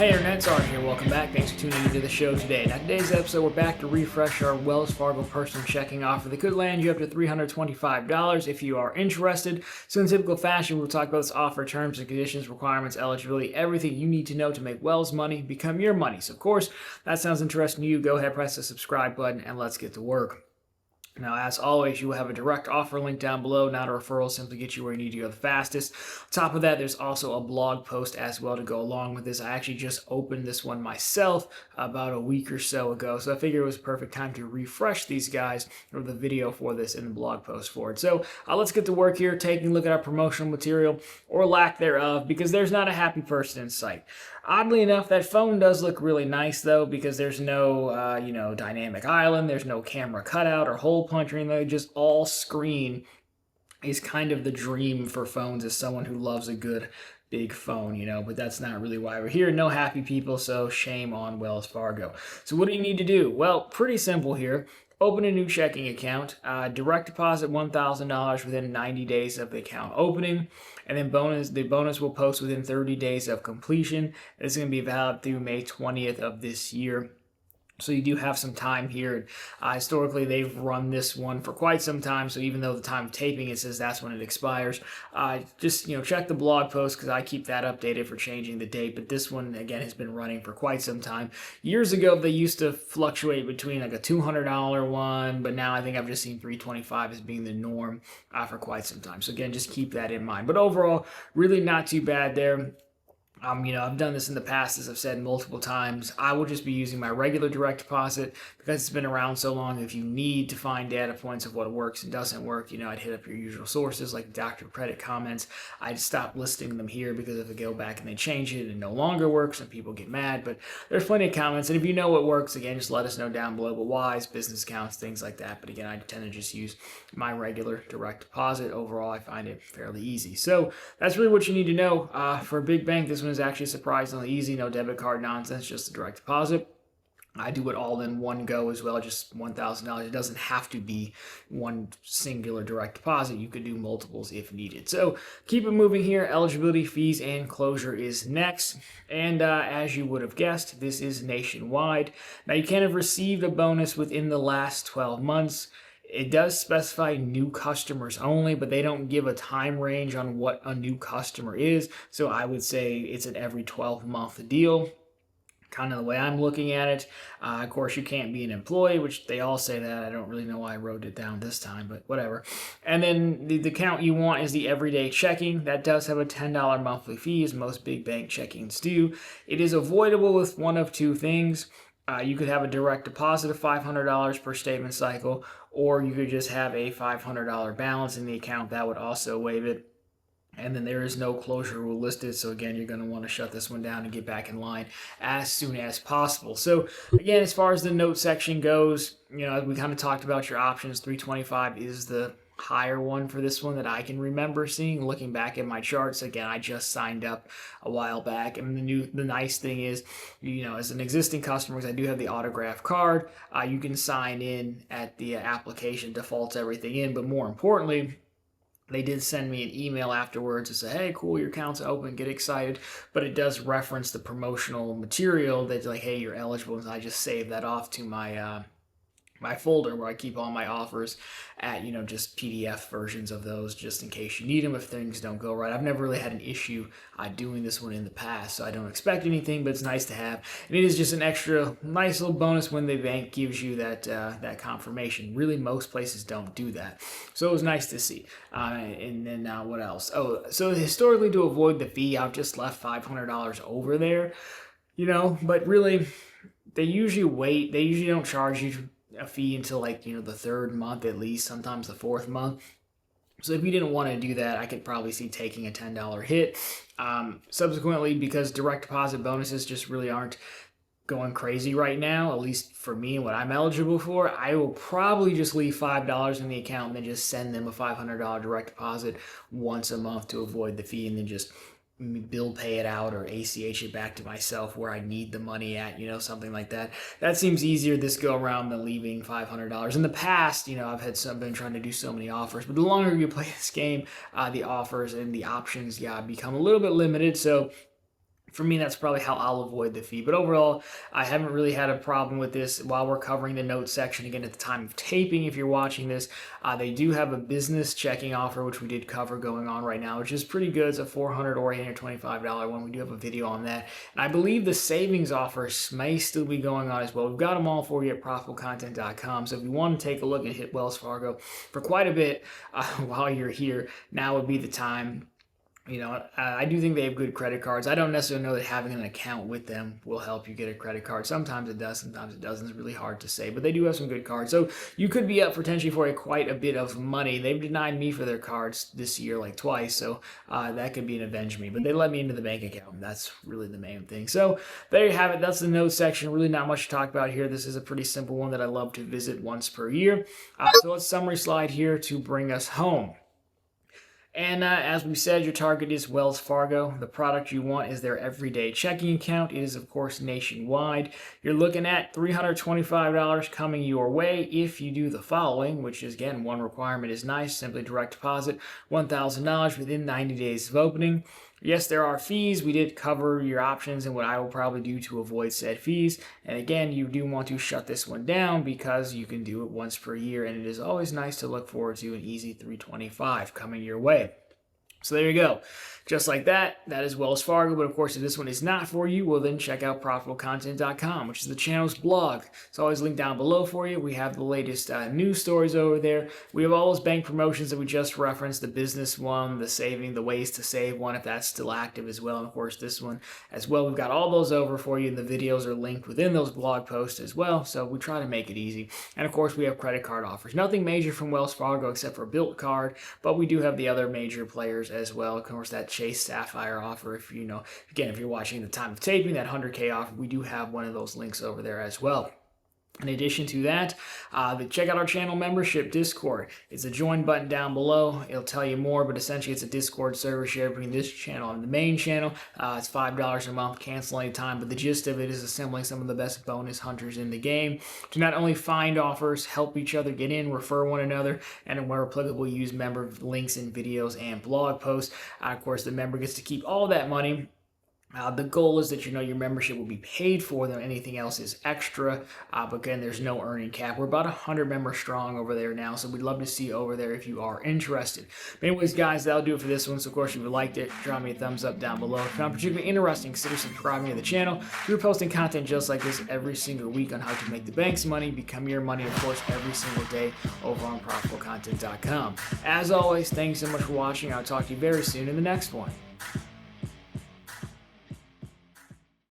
Hey Internet, Sarge here. Welcome back. Thanks for tuning into the show today. Now, today's episode, we're back to refresh our Wells Fargo personal checking offer that could land you up to $325 if you are interested. So in typical fashion, we'll talk about this offer, terms and conditions, requirements, eligibility, everything you need to know to make Wells money become your money. So of course, that sounds interesting to you. Go ahead, press the subscribe button, and let's get to work. Now, as always, you will have a direct offer link down below, not a referral, simply get you where you need to go the fastest. On top of that, there's also a blog post as well to go along with this. I actually just opened this one myself about a week or so ago, so I figured it was a perfect time to refresh these guys, or the video for this and the blog post for it. So let's get to work here, taking a look at our promotional material, or lack thereof, because there's not a happy person in sight. Oddly enough, that phone does look really nice though, because there's no, dynamic island, there's no camera cutout or hole punch or anything, just all screen is kind of the dream for phones as someone who loves a good big phone, but that's not really why we're here. No happy people, so shame on Wells Fargo. So what do you need to do? Well, pretty simple here. Open a new checking account, direct deposit $1,000 within 90 days of the account opening, and then the bonus will post within 30 days of completion. It's going to be valid through May 20th of this year. So you do have some time here. Historically, they've run this one for quite some time, so even though the time of taping it says that's when it expires, just check the blog post because I keep that updated for changing the date. But this one, again, has been running for quite some time. Years ago, they used to fluctuate between like a $200 one, but now I think I've just seen $325 as being the norm for quite some time. So again, just keep that in mind. But overall, really not too bad there. I've done this in the past, as I've said multiple times. I will just be using my regular direct deposit because it's been around so long. If you need to find data points of what works and doesn't work, I'd hit up your usual sources like Dr. Credit comments. I'd stop listing them here because if I go back and they change it and no longer works and people get mad, but there's plenty of comments. And if you know what works, again, just let us know down below. But whys, business accounts, things like that. But again, I tend to just use my regular direct deposit. Overall, I find it fairly easy. So that's really what you need to know. For a big bank, this one is actually surprisingly easy. No debit card nonsense, just a direct deposit. I do it all in one go as well, just $1,000. It doesn't have to be one singular direct deposit. You could do multiples if needed. So keep it moving here. Eligibility, fees, and closure is next. And as you would have guessed, this is nationwide. Now, you can have received a bonus within the last 12 months. It does specify new customers only, but they don't give a time range on what a new customer is. So I would say it's an every 12-month deal. Kind of the way I'm looking at it. Of course, you can't be an employee, which they all say that. I don't really know why I wrote it down this time, but whatever. And then the account you want is the everyday checking. That does have a $10 monthly fee, as most big bank checkings do. It is avoidable with one of two things. You could have a direct deposit of $500 per statement cycle, or you could just have a $500 balance in the account. That would also waive it. And then there is no closure rule listed. So again, you're going to want to shut this one down and get back in line as soon as possible. So again, as far as the note section goes, we kind of talked about your options. $325 is the higher one for this one that I can remember seeing. Looking back at my charts, again, I just signed up a while back, and the nice thing is, as an existing customer, because I do have the autograph card, you can sign in at the application, defaults everything in, but more importantly, they did send me an email afterwards to say, hey, cool, your account's open, get excited. But it does reference the promotional material that's like, hey, you're eligible. And I just saved that off to my my folder where I keep all my offers at, just PDF versions of those just in case you need them if things don't go right. I've never really had an issue doing this one in the past, so I don't expect anything, but it's nice to have. And it is just an extra nice little bonus when the bank gives you that confirmation. Really, most places don't do that. So it was nice to see. And then what else? Oh, so historically, to avoid the fee, I've just left $500 over there, but really, they usually don't charge you a fee until the third month at least, sometimes the fourth month. So if you didn't want to do that, I could probably see taking a $10 hit. Subsequently, because direct deposit bonuses just really aren't going crazy right now, at least for me, what I'm eligible for, I will probably just leave $5 in the account and then just send them a $500 direct deposit once a month to avoid the fee, and then just bill pay it out or ACH it back to myself where I need the money at, something like that. That seems easier this go around than leaving $500. In the past, I've been trying to do so many offers, but the longer you play this game, the offers and the options, become a little bit limited. So For me, that's probably how I'll avoid the fee. But overall, I haven't really had a problem with this while we're covering the notes section. Again, at the time of taping, if you're watching this, they do have a business checking offer, which we did cover going on right now, which is pretty good. It's a $400 or $825 one. We do have a video on that. And I believe the savings offers may still be going on as well. We've got them all for you at profitablecontent.com. So if you want to take a look and hit Wells Fargo for quite a bit while you're here, now would be the time. I do think they have good credit cards. I don't necessarily know that having an account with them will help you get a credit card. Sometimes it does, sometimes it doesn't. It's really hard to say, but they do have some good cards. So you could be up potentially for quite a bit of money. They've denied me for their cards this year like twice, so that could be an avenge me. But they let me into the bank account. That's really the main thing. So there you have it. That's the notes section. Really not much to talk about here. This is a pretty simple one that I love to visit once per year. So let's summary slide here to bring us home. And as we said, your target is Wells Fargo. The product you want is their everyday checking account. It is, of course, nationwide. You're looking at $325 coming your way if you do the following, which is, again, one requirement is nice. Simply direct deposit $1,000 within 90 days of opening. Yes, there are fees. We did cover your options and what I will probably do to avoid said fees. And again, you do want to shut this one down because you can do it once per year, and it is always nice to look forward to an easy $325 coming your way. So there you go. Just like that, that is Wells Fargo. But of course, if this one is not for you, well then check out ProfitableContent.com, which is the channel's blog. It's always linked down below for you. We have the latest news stories over there. We have all those bank promotions that we just referenced, the business one, the saving, the ways to save one, if that's still active as well. And of course, this one as well. We've got all those over for you. The videos are linked within those blog posts as well. So we try to make it easy. And of course, we have credit card offers. Nothing major from Wells Fargo except for a Built card, but we do have the other major players as well. Of course, that Chase Sapphire offer, if you're watching the time of taping, that 100K offer, we do have one of those links over there as well. In addition to that, check out our channel membership Discord. It's a join button down below. It'll tell you more, but essentially it's a Discord server shared between this channel and the main channel. It's $5 a month, cancel anytime, but the gist of it is assembling some of the best bonus hunters in the game to not only find offers, help each other get in, refer one another, and where applicable, use member links in videos and blog posts. Of course, the member gets to keep all that money. The goal is that your membership will be paid for, though anything else is extra. But again, there's no earning cap. We're about 100 members strong over there now, so we'd love to see you over there if you are interested. But anyways, guys, that'll do it for this one. So, of course, if you liked it, drop me a thumbs up down below. If you found it particularly interesting, consider subscribing to the channel. We're posting content just like this every single week on how to make the bank's money, become your money, of course, every single day over on ProfitableContent.com. As always, thanks so much for watching. I'll talk to you very soon in the next one.